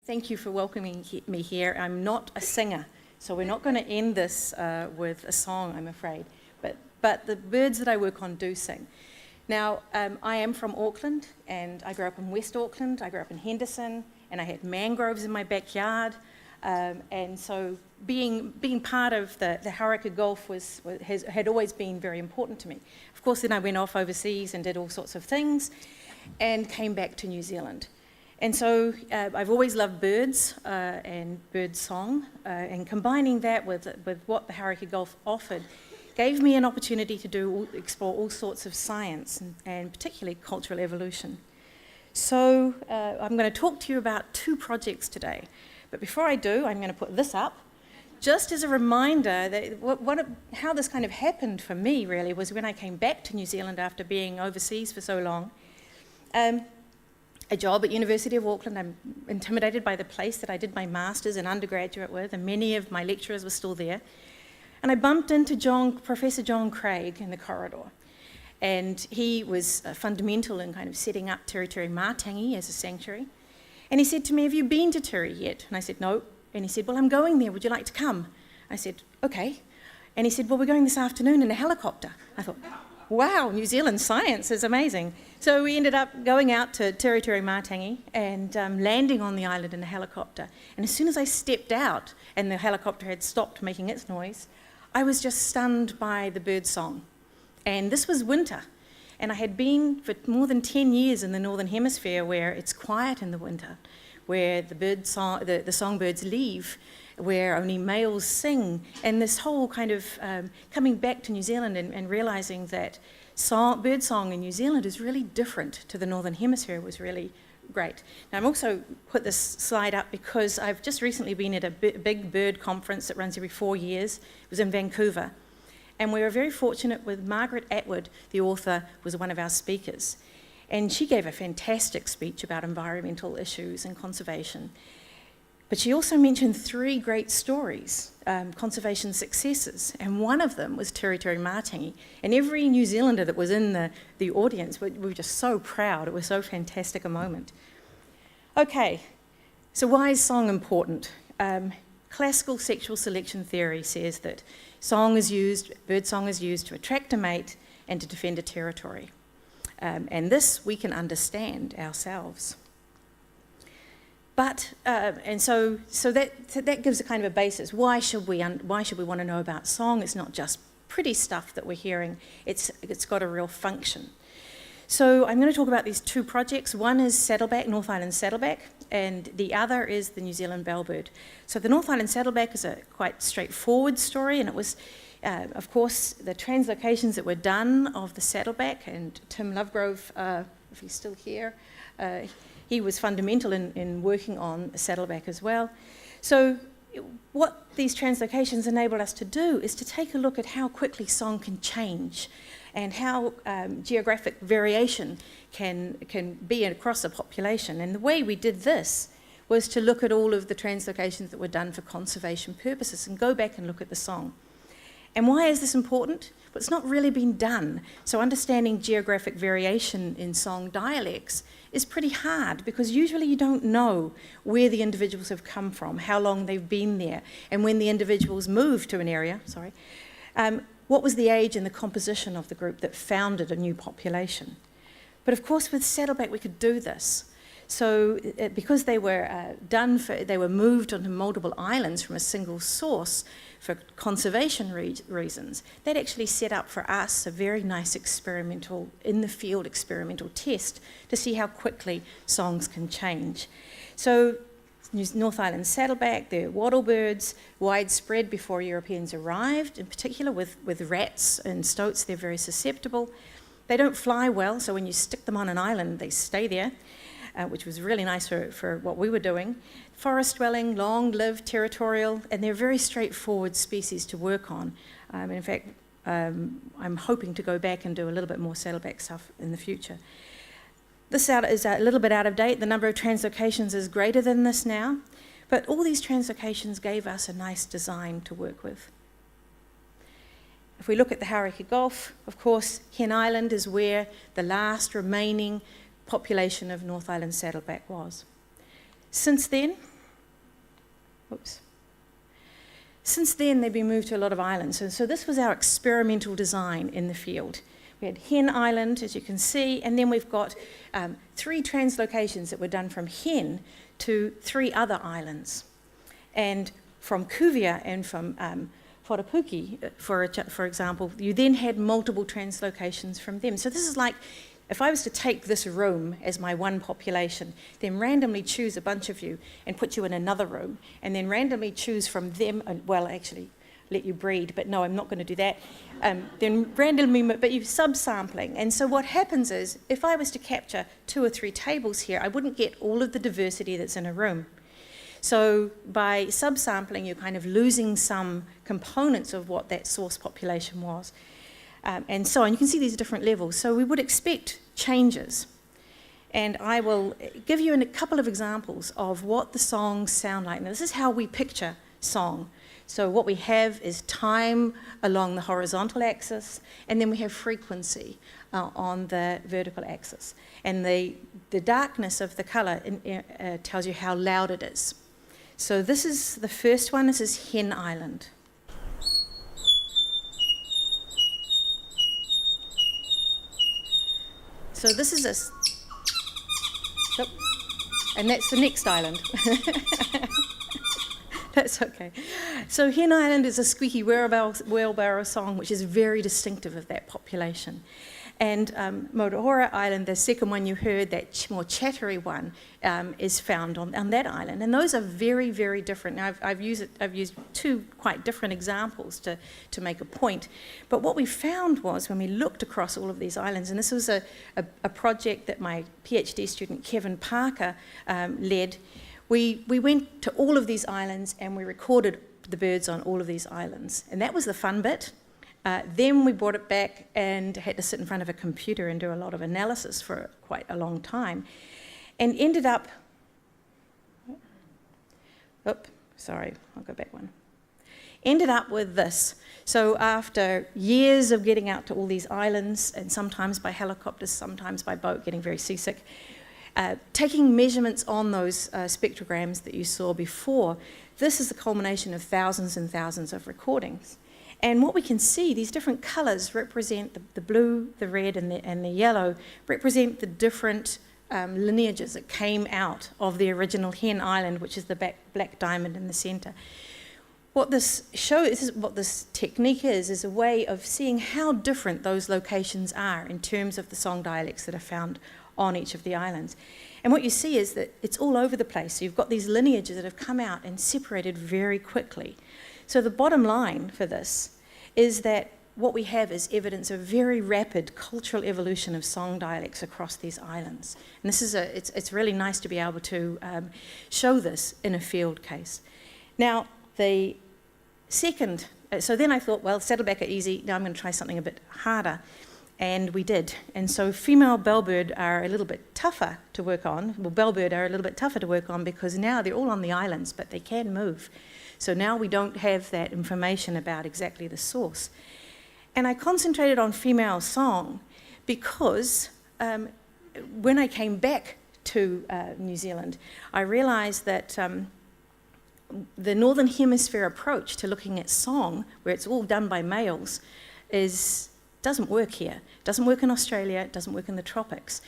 Thank you for welcoming me here. I'm not a singer, so we're not going to end this with a song, I'm afraid. But the birds that I work on do sing. Now, I am from Auckland, and I grew up in West Auckland. I grew up in Henderson, and I had mangroves in my backyard. And so being part of the Hauraki Gulf had always been very important to me. Of course, then I went off overseas and did all sorts of things and came back to New Zealand. And so I've always loved birds and bird song, and combining that with what the Hauraki Gulf offered gave me an opportunity to explore all sorts of science and particularly cultural evolution. So I'm going to talk to you about two projects today. But before I do, I'm going to put this up. Just as a reminder that how this kind of happened for me really was when I came back to New Zealand after being overseas for so long. A job at University of Auckland. I'm intimidated by the place that I did my master's and undergraduate with, and many of my lecturers were still there. And I bumped into Professor John Craig in the corridor. And he was fundamental in kind of setting up Te Matangi as a sanctuary. And he said to me, "Have you been to Turi yet?" And I said, "No." And he said, "Well, I'm going there. Would you like to come?" I said, "Okay." And he said, "Well, we're going this afternoon in a helicopter." I thought, wow, New Zealand science is amazing. So we ended up going out to Te Matangi and landing on the island in a helicopter. And as soon as I stepped out and the helicopter had stopped making its noise, I was just stunned by the bird song. And this was winter. And I had been for more than 10 years in the Northern Hemisphere where it's quiet in the winter, where the songbirds leave, where only males sing, and this whole kind of coming back to New Zealand and realising that birdsong in New Zealand is really different to the Northern Hemisphere was really great. Now, I've also put this slide up because I've just recently been at a big bird conference that runs every 4 years. It was in Vancouver. And we were very fortunate with Margaret Atwood, the author, was one of our speakers. And she gave a fantastic speech about environmental issues and conservation. But she also mentioned 3 great stories, conservation successes, and one of them was Te Matangi. And every New Zealander that was in the audience, we were just so proud. It was so fantastic a moment. Okay, so why is song important? Classical sexual selection theory says that bird song is used to attract a mate and to defend a territory. And this we can understand ourselves. But so that gives a kind of a basis. Why should we want to know about song? It's not just pretty stuff that we're hearing. It's got a real function. So I'm going to talk about these 2 projects. One is Saddleback, North Island Saddleback, and the other is the New Zealand Bellbird. So the North Island Saddleback is a quite straightforward story, and it was, of course, the translocations that were done of the Saddleback, and Tim Lovegrove, if he's still here, he was fundamental in working on Saddleback as well. So what these translocations enable us to do is to take a look at how quickly song can change and how geographic variation can be across a population. And the way we did this was to look at all of the translocations that were done for conservation purposes and go back and look at the song. And why is this important? Well, it's not really been done. So understanding geographic variation in song dialects is pretty hard because usually you don't know where the individuals have come from, how long they've been there, and when the individuals moved to an area, what was the age and the composition of the group that founded a new population. But of course with Saddleback we could do this. So because they were they were moved onto multiple islands from a single source for conservation reasons, that actually set up for us a very nice in-the-field experimental test to see how quickly songs can change. So North Island Saddleback, they're wattlebirds, widespread before Europeans arrived, in particular with rats and stoats, they're very susceptible. They don't fly well, so when you stick them on an island, they stay there. Which was really nice for what we were doing. Forest-dwelling, long-lived, territorial, and they're very straightforward species to work on. In fact, I'm hoping to go back and do a little bit more saddleback stuff in the future. This is a little bit out of date. The number of translocations is greater than this now, but all these translocations gave us a nice design to work with. If we look at the Hauraki Gulf, of course, Hen Island is where the last remaining population of North Island saddleback was. Since then, Oops. Since then, they've been moved to a lot of islands. So this was our experimental design in the field. We had Hen Island, as you can see, and then we've got 3 translocations that were done from Hen to 3 other islands. And from Kuvia and from Wharapuki, for example, you then had multiple translocations from them. So this is like, if I was to take this room as my one population, then randomly choose a bunch of you and put you in another room, and then randomly choose from them, well, actually, let you breed, but no, I'm not going to do that. Then randomly, but you're subsampling. And so what happens is, if I was to capture 2 or 3 tables here, I wouldn't get all of the diversity that's in a room. So by subsampling, you're kind of losing some components of what that source population was. And so on. You can see these different levels. So we would expect changes. And I will give you a couple of examples of what the songs sound like. Now, this is how we picture song. So what we have is time along the horizontal axis, and then we have frequency on the vertical axis. And the darkness of the colour tells you how loud it is. So this is the first one. This is Hen Island. So this is and that's the next island. That's okay. So Hen Island is a squeaky wheelbarrow song, which is very distinctive of that population. And Motahora Island, the second one you heard, that more chattery one, is found on that island. And those are very, very different. Now, I've used 2 quite different examples to make a point. But what we found was, when we looked across all of these islands, and this was a project that my PhD student Kevin Parker led, we went to all of these islands and we recorded the birds on all of these islands. And that was the fun bit. Then we brought it back and had to sit in front of a computer and do a lot of analysis for quite a long time. And ended up, I'll go back one. Ended up with this. So after years of getting out to all these islands, and sometimes by helicopters, sometimes by boat, getting very seasick, taking measurements on those spectrograms that you saw before, this is the culmination of thousands and thousands of recordings. And what we can see, these different colours represent the blue, the red, and the yellow, represent the different lineages that came out of the original Hen Island, which is the black diamond in the centre. What this shows, what this technique is a way of seeing how different those locations are in terms of the song dialects that are found on each of the islands. And what you see is that it's all over the place. So you've got these lineages that have come out and separated very quickly. So the bottom line for this is that what we have is evidence of very rapid cultural evolution of song dialects across these islands. And this is it's really nice to be able to show this in a field case. Now, the second, so then I thought, well, saddleback are easy, now I'm going to try something a bit harder. And we did. And so female bellbird are a little bit tougher to work on. Well, bellbird are a little bit tougher to work on because now they're all on the islands, but they can move. So now we don't have that information about exactly the source. And I concentrated on female song because when I came back to New Zealand, I realised that the Northern Hemisphere approach to looking at song, where it's all done by males, doesn't work here. It doesn't work in Australia, it doesn't work in the tropics.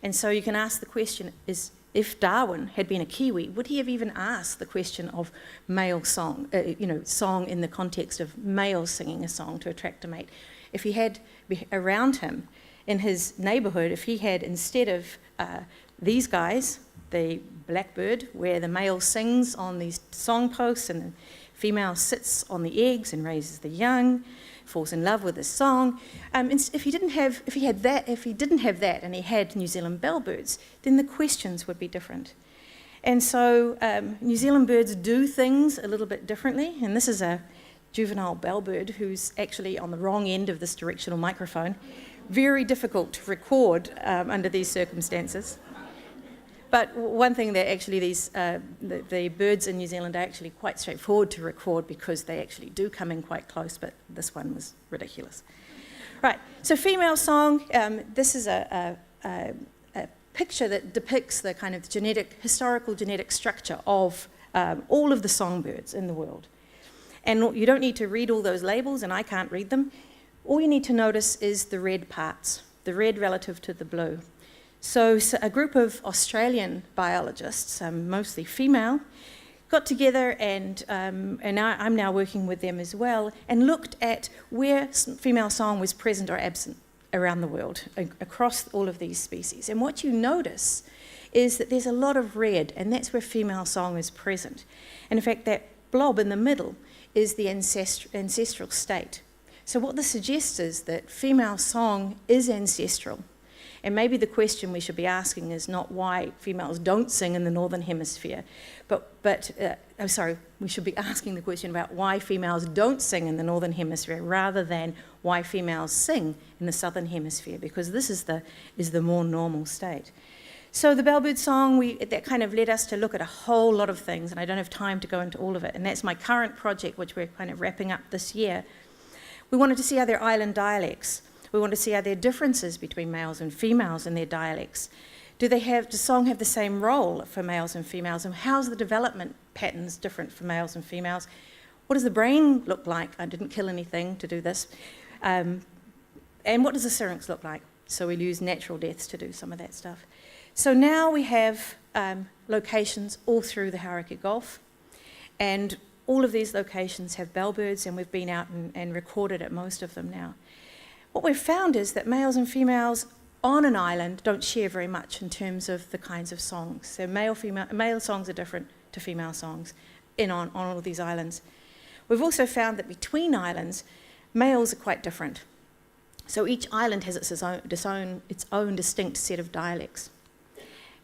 And so you can ask the question, if Darwin had been a Kiwi, would he have even asked the question of male song, song in the context of males singing a song to attract a mate? If he had around him in his neighbourhood, if he had, instead of these guys, the blackbird, where the male sings on these song posts and the female sits on the eggs and raises the young, falls in love with the song. If he didn't have that and he had New Zealand bellbirds, then the questions would be different. And so New Zealand birds do things a little bit differently, and this is a juvenile bellbird who's actually on the wrong end of this directional microphone. Very difficult to record under these circumstances. But one thing that actually the birds in New Zealand are actually quite straightforward to record because they actually do come in quite close, but this one was ridiculous. Right, so female song, this is a picture that depicts the kind of historical genetic structure of all of the songbirds in the world. And you don't need to read all those labels, and I can't read them. All you need to notice is the red parts, the red relative to the blue. So a group of Australian biologists, mostly female, got together, and I'm now working with them as well, and looked at where female song was present or absent around the world, across all of these species. And what you notice is that there's a lot of red, and that's where female song is present. And in fact, that blob in the middle is the ancestral state. So what this suggests is that female song is ancestral. And maybe the question we should be asking is not why females don't sing in the Northern Hemisphere, we should be asking the question about why females don't sing in the Northern Hemisphere rather than why females sing in the Southern Hemisphere, because this is the more normal state. So the Bellbird song, that kind of led us to look at a whole lot of things, and I don't have time to go into all of it, and that's my current project, which we're kind of wrapping up this year. We wanted to see other island dialects. We want to see are there differences between males and females in their dialects. Does song have the same role for males and females? And how's the development patterns different for males and females? What does the brain look like? I didn't kill anything to do this. And what does the syrinx look like? So we'll use natural deaths to do some of that stuff. So now we have locations all through the Hauraki Gulf. And all of these locations have bellbirds, and we've been out and recorded at most of them now. What we've found is that males and females on an island don't share very much in terms of the kinds of songs. So male songs are different to female songs on all of these islands. We've also found that between islands, males are quite different. So each island has its own distinct set of dialects.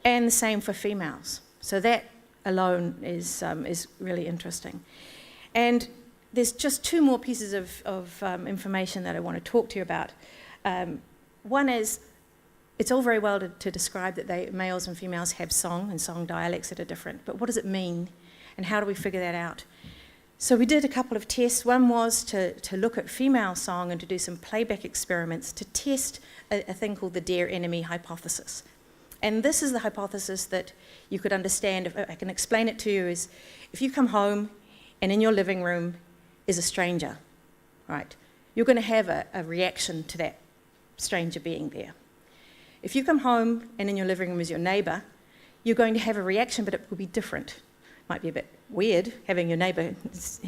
And the same for females. So that alone is really interesting. And there's just two more pieces of information that I want to talk to you about. One is, it's all very well to describe that males and females have song and song dialects that are different, but what does it mean, and how do we figure that out? So we did a couple of tests. One was to look at female song and to do some playback experiments to test a thing called the dear enemy hypothesis. And this is the hypothesis that you could understand, if I can explain it to you, is if you come home and in your living room is a stranger, right? You're going to have a reaction to that stranger being there. If you come home and in your living room is your neighbour, you're going to have a reaction, but it will be different. Might be a bit weird having your neighbour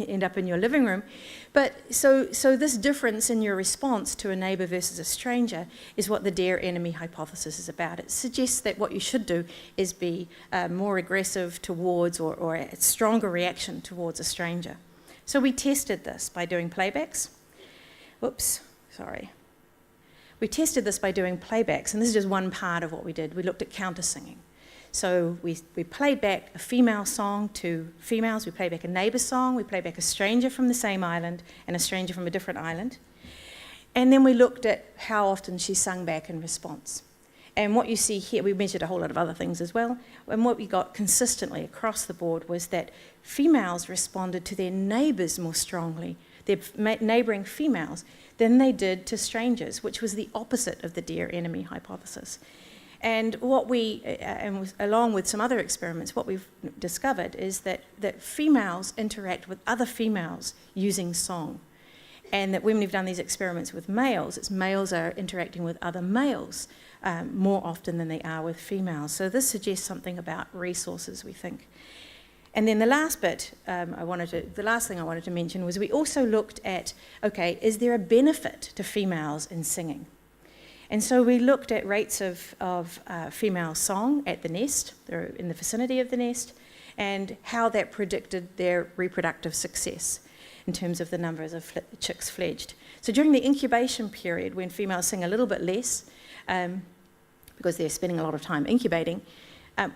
end up in your living room, but so this difference in your response to a neighbour versus a stranger is what the dear enemy hypothesis is about. It suggests that what you should do is be more aggressive towards or a stronger reaction towards a stranger. So we tested this by doing playbacks. We tested this by doing playbacks, and this is just one part of what we did. We looked at counter-singing. So we played back a female song to females, we played back a neighbour song, we played back a stranger from the same island and a stranger from a different island. And then we looked at how often she sung back in response. And what you see here, we measured a whole lot of other things as well, and what we got consistently across the board was that females responded to their neighbours more strongly, their neighbouring females, than they did to strangers, which was the opposite of the dear enemy hypothesis. And what along with some other experiments, what we've discovered is that females interact with other females using song. And that when we've done these experiments with males, it's males are interacting with other males more often than they are with females. So this suggests something about resources, we think. And then the last bit, the last thing I wanted to mention was we also looked at, okay, is there a benefit to females in singing? And so we looked at rates of female song at the nest, in the vicinity of the nest, and how that predicted their reproductive success in terms of the numbers of chicks fledged. So during the incubation period, when females sing a little bit less, because they're spending a lot of time incubating,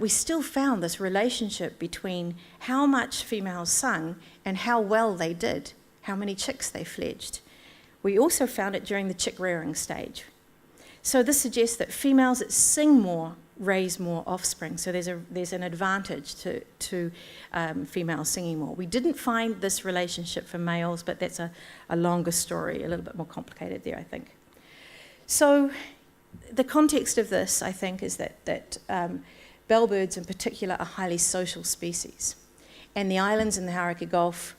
we still found this relationship between how much females sung and how well they did, how many chicks they fledged. We also found it during the chick rearing stage. So this suggests that females that sing more raise more offspring. So there's an advantage to females singing more. We didn't find this relationship for males, but that's a longer story, a little bit more complicated there, I think. So the context of this, I think, is that bellbirds in particular are highly social species. And the islands in the Hauraki Gulf,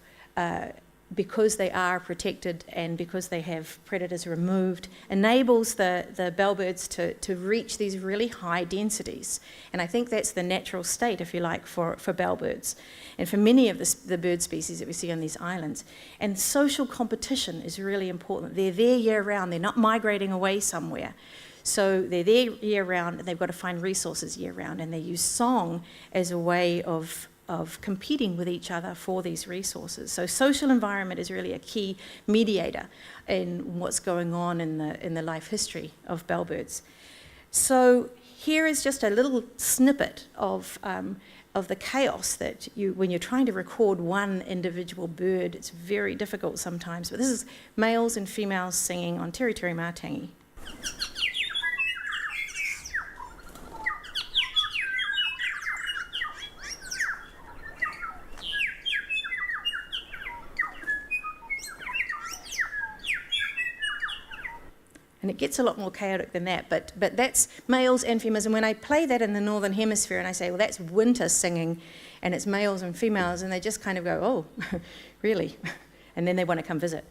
because they are protected and because they have predators removed, enables the bellbirds to reach these really high densities. And I think that's the natural state, if you like, for bellbirds and for many of the bird species that we see on these islands. And social competition is really important. They're there year-round. They're not migrating away somewhere. So they're there year-round, and they've got to find resources year-round. And they use song as a way of competing with each other for these resources. So social environment is really a key mediator in what's going on in the life history of bellbirds. So here is just a little snippet of the chaos that when you're trying to record one individual bird, it's very difficult sometimes. But this is males and females singing on Teri Teri Mātangi. And it gets a lot more chaotic than that, but that's males and females. And when I play that in the Northern Hemisphere and I say, well, that's winter singing, and it's males and females, and they just kind of go, oh, really? And then they want to come visit.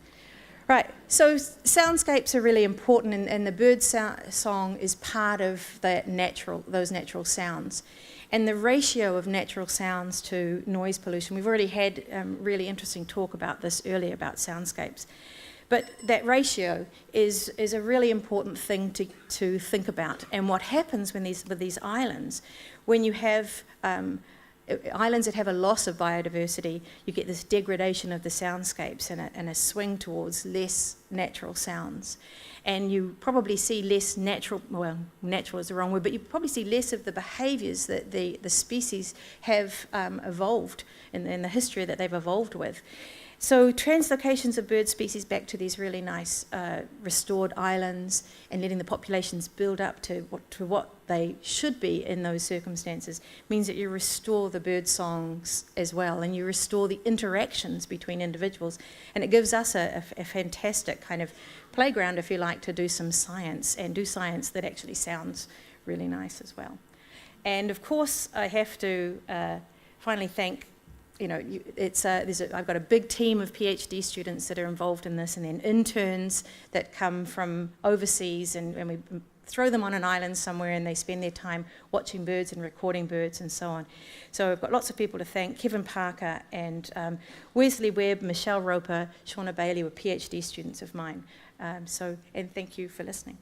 Right, so soundscapes are really important, and the bird song is part of those natural sounds. And the ratio of natural sounds to noise pollution, we've already had really interesting talk about this earlier, about soundscapes. But that ratio is a really important thing to think about. And what happens with these islands, when you have islands that have a loss of biodiversity, you get this degradation of the soundscapes and a swing towards less natural sounds. And you probably see less natural is the wrong word, but you probably see less of the behaviours that the species have evolved in the history that they've evolved with. So translocations of bird species back to these really nice restored islands and letting the populations build up to what they should be in those circumstances means that you restore the bird songs as well, and you restore the interactions between individuals. And it gives us a fantastic kind of playground, if you like, to do some science, and do science that actually sounds really nice as well. And of course, I have to finally thank, I've got a big team of PhD students that are involved in this, and then interns that come from overseas, and we throw them on an island somewhere and they spend their time watching birds and recording birds and so on. So I've got lots of people to thank. Kevin Parker and Wesley Webb, Michelle Roper, Shauna Bailey were PhD students of mine. And thank you for listening.